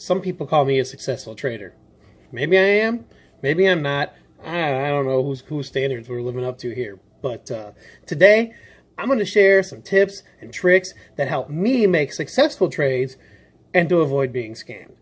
some people call me a successful trader. Maybe I am, maybe I'm not. I don't know whose standards we're living up to here. But today, I'm going to share some tips and tricks that help me make successful trades and to avoid being scammed.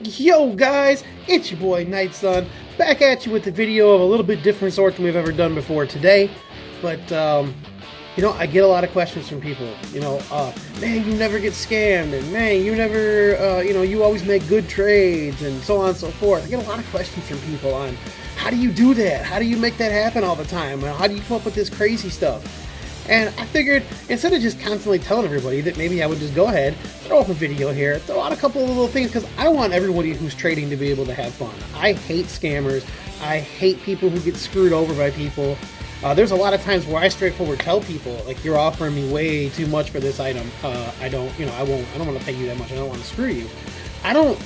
Yo guys, it's your boy Nightsun, back at you with the video of a little bit different sort than we've ever done before today. But you know, I get a lot of questions from people, man, you never get scammed, and man, you never, you always make good trades, and so on and so forth. I get a lot of questions from people on how do you do that? How do you make that happen all the time? How do you come up with this crazy stuff? And I figured, instead of just constantly telling everybody, that maybe I would just go ahead, throw up a video here, throw out a couple of little things, because I want everybody who's trading to be able to have fun. I hate scammers. I hate people who get screwed over by people. There's a lot of times where I straightforward tell people, like, you're offering me way too much for this item. I don't want to pay you that much. I don't want to screw you. I don't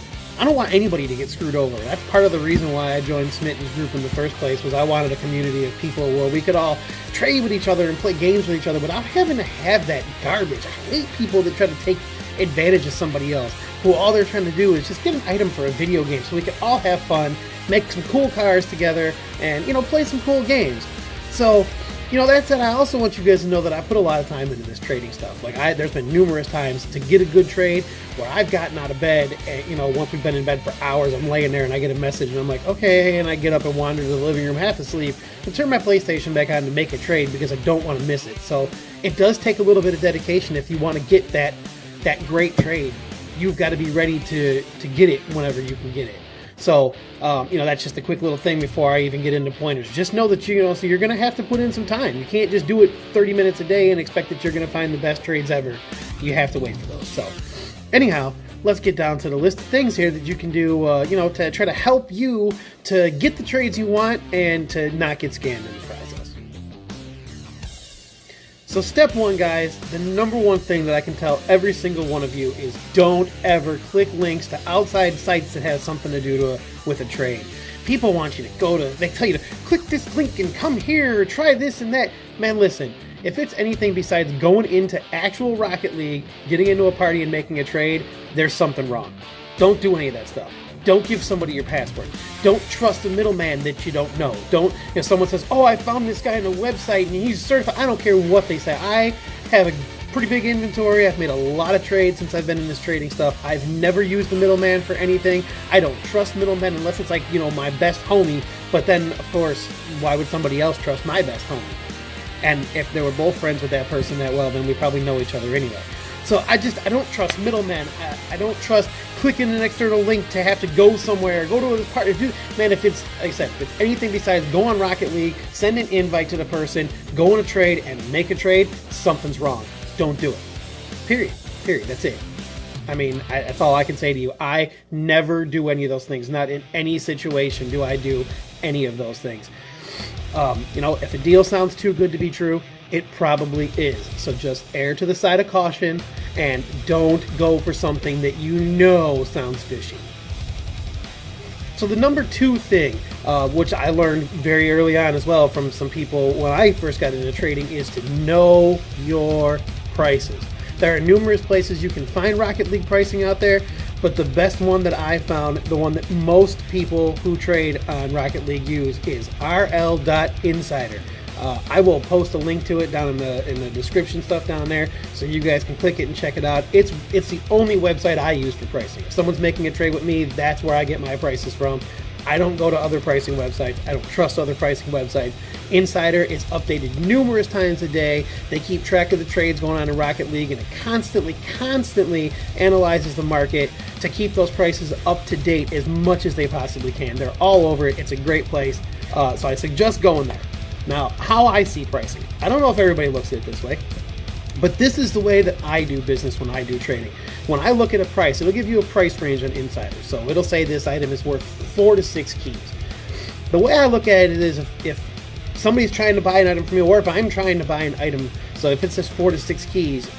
want anybody to get screwed over. That's part of the reason why I joined Smitten's group in the first place, was I wanted a community of people where we could all trade with each other and play games with each other without having to have that garbage. I hate people that try to take advantage of somebody else, who all they're trying to do is just get an item for a video game so we can all have fun, make some cool cars together, and, play some cool games. So, that said, I also want you guys to know that I put a lot of time into this trading stuff. Like, there's been numerous times to get a good trade where I've gotten out of bed, and, once we've been in bed for hours, I'm laying there and I get a message and I'm like, okay, and I get up and wander to the living room half asleep and turn my PlayStation back on to make a trade because I don't want to miss it. So it does take a little bit of dedication if you want to get that great trade. You've got to be ready to get it whenever you can get it. So, that's just a quick little thing before I even get into pointers. Just know that, so you're going to have to put in some time. You can't just do it 30 minutes a day and expect that you're going to find the best trades ever. You have to wait for those. So, anyhow, let's get down to the list of things here that you can do, to try to help you to get the trades you want and to not get scammed in the process. So step one, guys, the number one thing that I can tell every single one of you is don't ever click links to outside sites that have something to do with a trade. People want you to they tell you to click this link and come here, try this and that. Man, listen, if it's anything besides going into actual Rocket League, getting into a party and making a trade, there's something wrong. Don't do any of that stuff. Don't give somebody your password. Don't trust a middleman that you don't know. Don't, if someone says, oh, I found this guy on a website and he's certified, I don't care what they say. I have a pretty big inventory. I've made a lot of trades since I've been in this trading stuff. I've never used a middleman for anything. I don't trust middlemen unless it's like, my best homie. But then, of course, why would somebody else trust my best homie? And if they were both friends with that person that well, then we probably know each other anyway. So I don't trust middlemen. I don't trust clicking an external link to have to go somewhere, go to a party. Man, if it's, like I said, if it's anything besides go on Rocket League, send an invite to the person, go on a trade, and make a trade, something's wrong. Don't do it. Period. That's it. I mean, that's all I can say to you. I never do any of those things. Not in any situation do I do any of those things. If a deal sounds too good to be true, it probably is. So just err to the side of caution and don't go for something that sounds fishy. So the number two thing, which I learned very early on as well from some people when I first got into trading, is to know your prices. There are numerous places you can find Rocket League pricing out there, but the best one that I found, the one that most people who trade on Rocket League use, is rl.insider. I will post a link to it down in the description stuff down there, so you guys can click it and check it out. It's the only website I use for pricing. If someone's making a trade with me, that's where I get my prices from. I don't go to other pricing websites. I don't trust other pricing websites. Insider is updated numerous times a day. They keep track of the trades going on in Rocket League, and it constantly analyzes the market to keep those prices up to date as much as they possibly can. They're all over it. It's a great place. So I suggest going there. Now, how I see pricing. I don't know if everybody looks at it this way, but this is the way that I do business when I do trading. When I look at a price, it'll give you a price range on Insider. So it'll say this item is worth 4 to 6 keys. The way I look at it is if somebody's trying to buy an item from me, or if I'm trying to buy an item, so if it says 4 to 6 keys,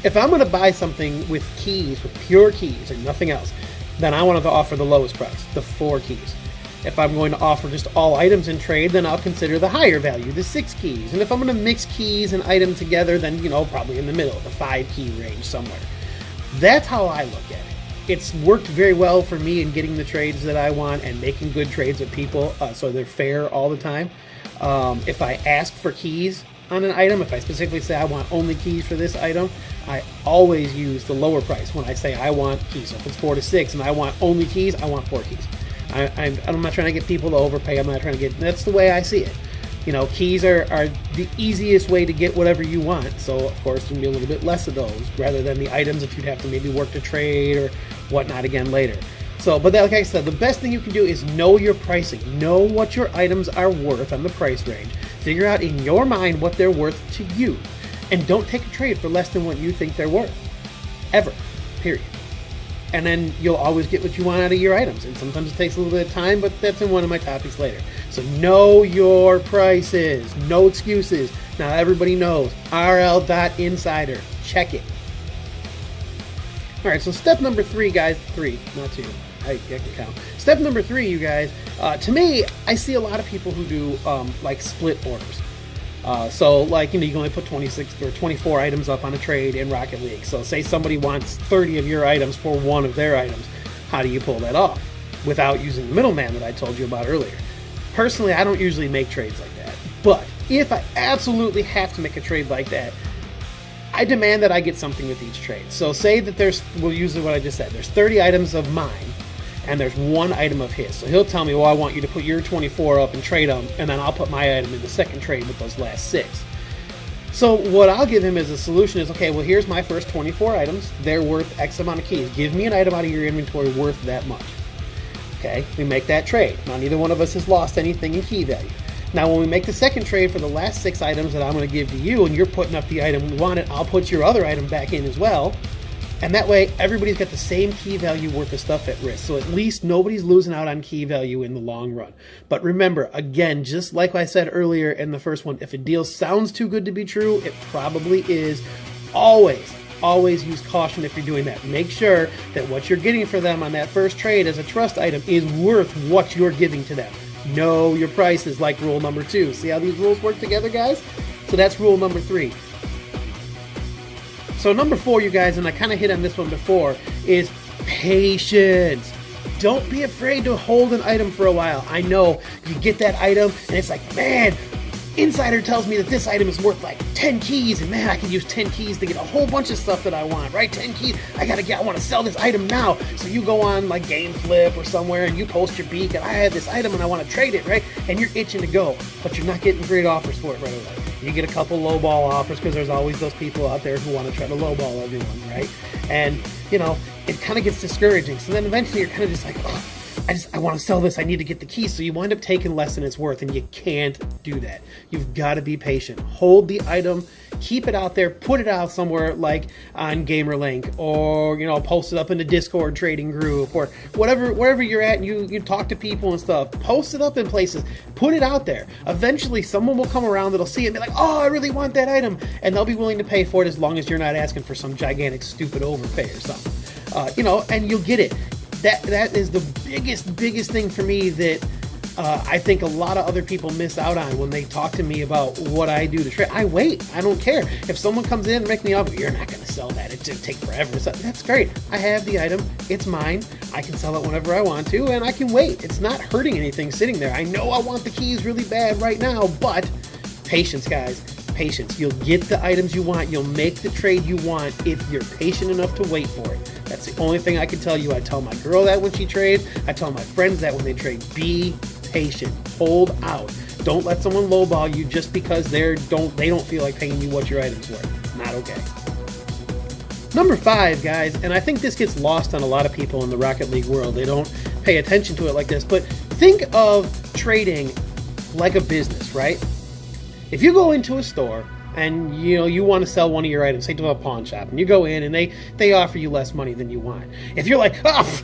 If I'm going to buy something with keys, with pure keys and nothing else, then I want to offer the lowest price, the 4 keys. If I'm going to offer just all items in trade, then I'll consider the higher value, the 6 keys. And if I'm going to mix keys and items together, then, probably in the middle, the 5 key range somewhere. That's how I look at it. It's worked very well for me in getting the trades that I want and making good trades with people, so they're fair all the time. If I ask for keys on an item, if I specifically say I want only keys for this item, I always use the lower price when I say I want keys. So if it's 4 to 6 and I want only keys, I want 4 keys. I'm not trying to get people to overpay. I'm not trying to get... That's the way I see it. Keys are the easiest way to get whatever you want. So, of course, there'll be a little bit less of those rather than the items that you'd have to maybe work to trade or whatnot again later. So, but like I said, the best thing you can do is know your pricing. Know what your items are worth on the price range. Figure out in your mind what they're worth to you. And don't take a trade for less than what you think they're worth. Ever. Period. And then you'll always get what you want out of your items. And sometimes it takes a little bit of time, but that's in one of my topics later. So know your prices. No excuses. Now everybody knows. RL.insider. Check it. Alright, so step number 3, guys. 3, not 2. I can count. Step number 3, you guys. To me, I see a lot of people who do like split orders. So like, you can only put 26 or 24 items up on a trade in Rocket League. So say somebody wants 30 of your items for one of their items. How do you pull that off without using the middleman that I told you about earlier? Personally, I don't usually make trades like that. But if I absolutely have to make a trade like that, I demand that I get something with each trade. So say that we'll use what I just said. There's 30 items of mine, and there's 1 item of his. So he'll tell me, well, I want you to put your 24 up and trade them, and then I'll put my item in the second trade with those last 6. So what I'll give him as a solution is, okay, well, here's my first 24 items. They're worth X amount of keys. Give me an item out of your inventory worth that much. Okay, we make that trade. Now, neither one of us has lost anything in key value. Now, when we make the second trade for the last 6 items that I'm going to give to you, and you're putting up the item we wanted, I'll put your other item back in as well. And that way, everybody's got the same key value worth of stuff at risk. So at least nobody's losing out on key value in the long run. But remember, again, just like I said earlier in the first one, if a deal sounds too good to be true, it probably is. Always use caution if you're doing that. Make sure that what you're getting for them on that first trade as a trust item is worth what you're giving to them. Know your prices, like rule number 2. See how these rules work together, guys? So that's rule number 3. So number 4, you guys, and I kind of hit on this one before, is patience. Don't be afraid to hold an item for a while. I know you get that item and it's like, man, Insider tells me that this item is worth like 10 keys, and man, I can use 10 keys to get a whole bunch of stuff that I want, right? 10 keys, I want to sell this item now. So you go on like GameFlip or somewhere and you post your beak and I have this item and I want to trade it, right? And you're itching to go, but you're not getting great offers for it right away. You get a couple lowball offers because there's always those people out there who want to try to lowball everyone, right? And, it kind of gets discouraging. So then eventually you're kind of just like, oh, I want to sell this. I need to get the keys. So you wind up taking less than it's worth, and you can't do that. You've got to be patient. Hold the item, keep it out there, put it out somewhere like on gamerlink, or post it up in the Discord trading group, or wherever you're at, and you talk to people and stuff. Post it up in places. Put it out there. Eventually, someone will come around that'll see it and be like, "Oh, I really want that item," and they'll be willing to pay for it as long as you're not asking for some gigantic stupid overpay or something. And you'll get it. That is the biggest thing for me that I think a lot of other people miss out on when they talk to me about what I do to trade. I wait. I don't care. If someone comes in and makes me an offer, you're not going to sell that. It's going to take forever. So that's great. I have the item. It's mine. I can sell it whenever I want to, and I can wait. It's not hurting anything sitting there. I know I want the keys really bad right now, but patience, guys. Patience. You'll get the items you want. You'll make the trade you want if you're patient enough to wait for it. That's the only thing I can tell you. I tell my girl that when she trades. I tell my friends that when they trade. Be patient. Hold out. Don't let someone lowball you just because they don't feel like paying you what your item's worth. Not okay. Number 5, guys, and I think this gets lost on a lot of people in the Rocket League world. They don't pay attention to it like this, but think of trading like a business, right? If you go into a store and you want to sell one of your items, say to a pawn shop, and you go in and they offer you less money than you want. If you're like, oh,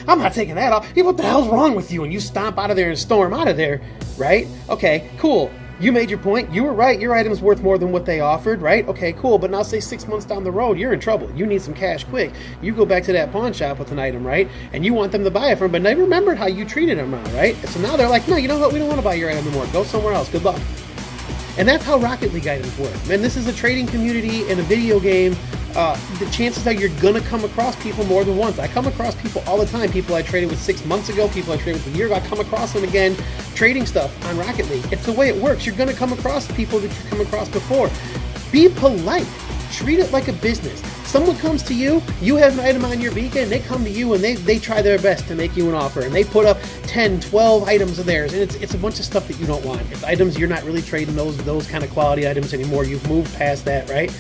I'm not taking that off. What the hell's wrong with you? And you stomp out of there and storm out of there, right? Okay, cool. You made your point. You were right. Your item's worth more than what they offered, right? Okay, cool. But now say 6 months down the road, you're in trouble. You need some cash quick. You go back to that pawn shop with an item, right? And you want them to buy it from, but they remembered how you treated them now, right? So now they're like, no, you know what? We don't want to buy your item anymore. Go somewhere else. Good luck. And that's how Rocket League items work. Man, this is a trading community in a video game. The chances are you're going to come across people more than once. I come across people all the time. People I traded with 6 months ago, people I traded with a year ago. I come across them again trading stuff on Rocket League. It's the way it works. You're going to come across people that you've come across before. Be polite. Treat it like a business. Someone comes to you, you have an item on your beacon, they come to you and they try their best to make you an offer, and they put up 10, 12 items of theirs, and it's a bunch of stuff that you don't want. It's items you're not really trading those kind of quality items anymore. You've moved past that, right?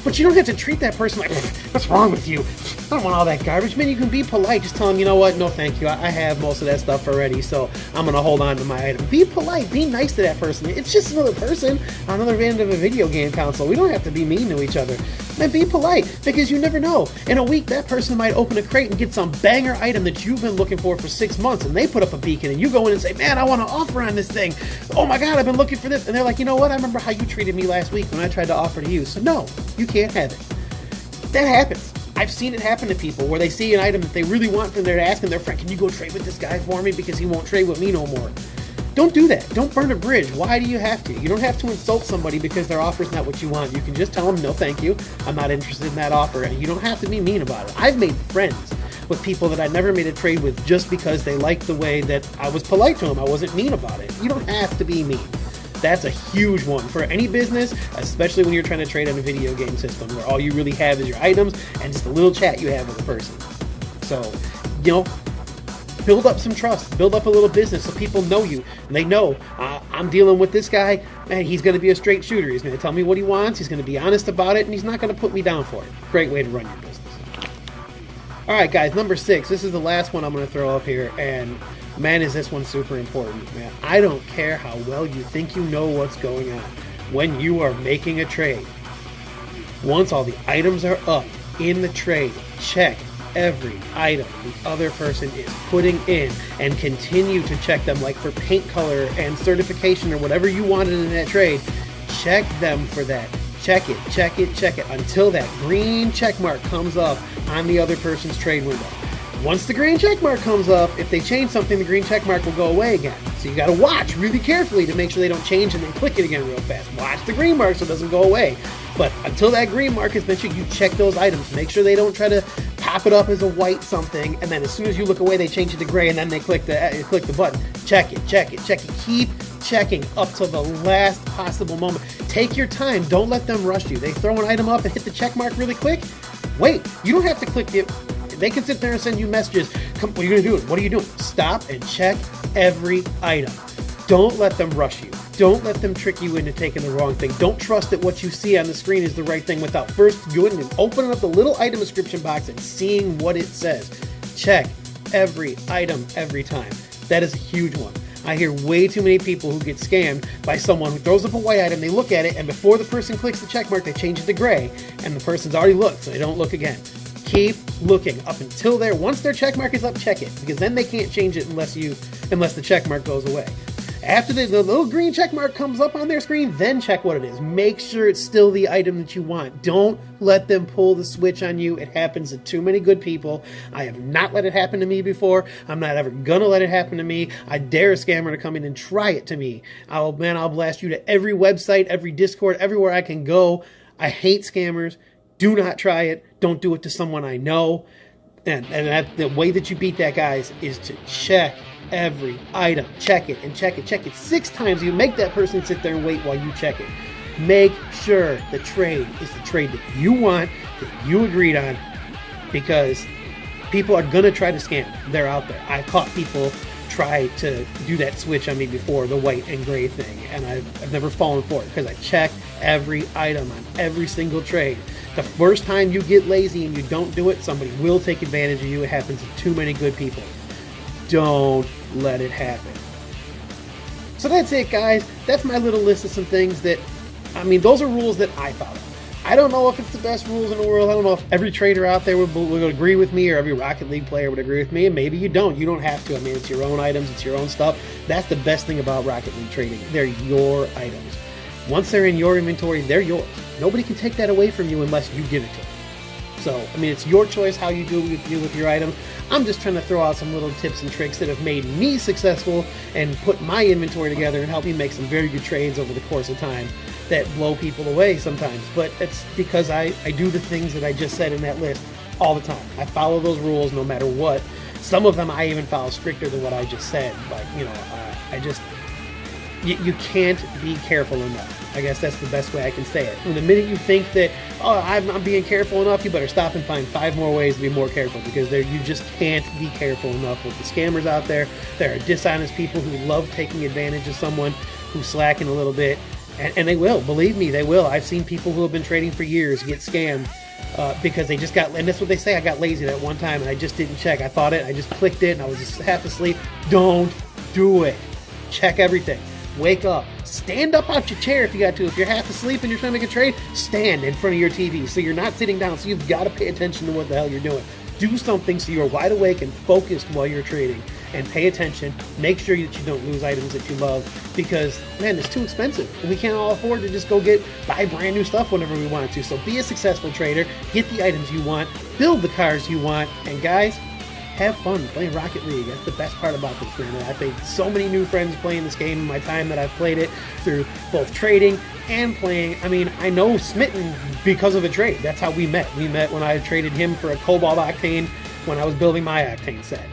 But you don't have to treat that person like, what's wrong with you? I don't want all that garbage. Man, you can be polite. Just tell them, you know what? No, thank you. I have most of that stuff already, so I'm going to hold on to my item. Be polite. Be nice to that person. It's just another person on another end of a video game console. We don't have to be mean to each other. Man, be polite, because you never know. In a week, that person might open a crate and get some banger item that you've been looking for 6 months, and they put up a beacon, and you go in and say, man, I want to offer on this thing. Oh my God, I've been looking for this. And they're like, you know what? I remember how you treated me last week when I tried to offer to you. So no, you can't have it. That happens. I've seen it happen to people where they see an item that they really want and they're asking their friend, can you go trade with this guy for me because he won't trade with me no more. Don't do that. Don't burn a bridge. Why do you have to? You don't have to insult somebody because their offer's not what you want. You can just tell them, no thank you, I'm not interested in that offer, and you don't have to be mean about it. I've made friends with people that I never made a trade with just because they liked the way that I was polite to them. I wasn't mean about it. You don't have to be mean. That's a huge one for any business, especially when you're trying to trade on a video game system where all you really have is your items and just a little chat you have with a person. So, you know, build up some trust, build up a little business so people know you. And they know, I'm dealing with this guy, man, he's going to be a straight shooter. He's going to tell me what he wants, he's going to be honest about it, and he's not going to put me down for it. Great way to run your business. All right, guys, number 6. This is the last one I'm going to throw up here, and man, is this one super important, man. I don't care how well you think you know what's going on. When you are making a trade, once all the items are up in the trade, check every item the other person is putting in and continue to check them, like for paint color and certification or whatever you wanted in that trade. Check them for that. Check it, check it, check it until that green check mark comes up on the other person's trade window. Once the green check mark comes up, if they change something, the green check mark will go away again. So you got to watch really carefully to make sure they don't change and then click it again real fast. Watch the green mark so it doesn't go away. But until that green mark is mentioned, you check those items. Make sure they don't try to pop it up as a white something, and then as soon as you look away, they change it to gray, and then they click the button. Check it, check it, check it. Keep checking up till the last possible moment. Take your time. Don't let them rush you. They throw an item up and hit the check mark really quick. Wait, you don't have to click it. They can sit there and send you messages. Come, what are you going to do? What are you doing? Stop and check every item. Don't let them rush you. Don't let them trick you into taking the wrong thing. Don't trust that what you see on the screen is the right thing without first going and opening up the little item description box and seeing what it says. Check every item every time. That is a huge one. I hear way too many people who get scammed by someone who throws up a white item, they look at it, and before the person clicks the check mark, they change it to gray, and the person's already looked, so they don't look again. Keep looking up until there. Once their check mark is up, check it, because then they can't change it unless the check mark goes away. After the little green check mark comes up on their screen, then check what it is. Make sure it's still the item that you want. Don't let them pull the switch on you. It happens to too many good people. I have not let it happen to me before. I'm not ever gonna let it happen to me. I dare a scammer to come in and try it to me. I'll blast you to every website, every Discord, everywhere I can go. I hate scammers. Do not try it. Don't do it to someone I know. And the way that you beat that, guys, is to check every item. Check it and check it. Check it 6 times. You make that person sit there and wait while you check it. Make sure the trade is the trade that you want, that you agreed on, because people are going to try to scam. They're out there. I've caught people try to do that switch on me before, the white and gray thing, and I've never fallen for it because I check every item on every single trade. The first time you get lazy and you don't do it, somebody will take advantage of you. It happens to too many good people. Don't let it happen. So that's it, guys. That's my little list of some things that, those are rules that I follow. I don't know if it's the best rules in the world. I don't know if every trader out there would agree with me, or every Rocket League player would agree with me, and maybe you don't. You don't have to. I mean, it's your own items, it's your own stuff. That's the best thing about Rocket League trading. They're your items. Once they're in your inventory, they're yours. Nobody can take that away from you unless you give it to them. So, I mean, it's your choice how you deal with your items. I'm just trying to throw out some little tips and tricks that have made me successful and put my inventory together and help me make some very good trades over the course of time that blow people away sometimes. But it's because I do the things that I just said in that list all the time. I follow those rules no matter what. Some of them I even follow stricter than what I just said. But, you know, you can't be careful enough. I guess that's the best way I can say it. And the minute you think that, oh, I'm being careful enough, you better stop and find 5 more ways to be more careful, because you just can't be careful enough with the scammers out there. There are dishonest people who love taking advantage of someone who's slacking a little bit, and they will. Believe me, they will. I've seen people who have been trading for years get scammed because they just got, and that's what they say, I got lazy that one time and I just didn't check. I thought it, I just clicked it, and I was just half asleep. Don't do it. Check everything. Wake up. Stand up out your chair if you got to. If you're half asleep and you're trying to make a trade, stand in front of your TV so you're not sitting down. So you've got to pay attention to what the hell you're doing. Do something so you're wide awake and focused while you're trading, and pay attention. Make sure that you don't lose items that you love, because, man, it's too expensive. And we can't all afford to just go buy brand new stuff whenever we want to. So be a successful trader. Get the items you want. Build the cars you want. And guys, have fun playing Rocket League. That's the best part about this, man. I've made so many new friends playing this game in my time that I've played it, through both trading and playing. I mean, I know Smitten because of a trade. That's how we met. We met when I traded him for a Cobalt Octane when I was building my Octane set.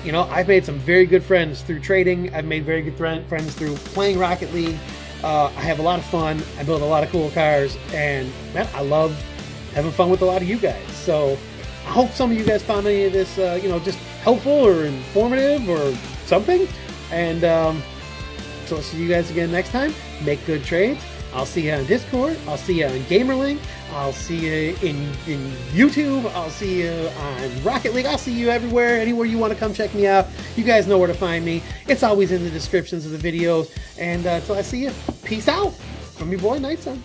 You know, I've made some very good friends through trading. I've made very good friends through playing Rocket League. I have a lot of fun. I build a lot of cool cars, and man, I love having fun with a lot of you guys. So I hope some of you guys found any of this, you know, just helpful or informative or something. And so I'll see you guys again next time. Make good trades. I'll see you on Discord. I'll see you on gamerlink. I'll see you in YouTube. I'll see you on Rocket League. I'll see you everywhere, anywhere you want to come check me out. You guys know where to find me. It's always in the descriptions of the videos. And until I see you, peace out from your boy, Nightsun.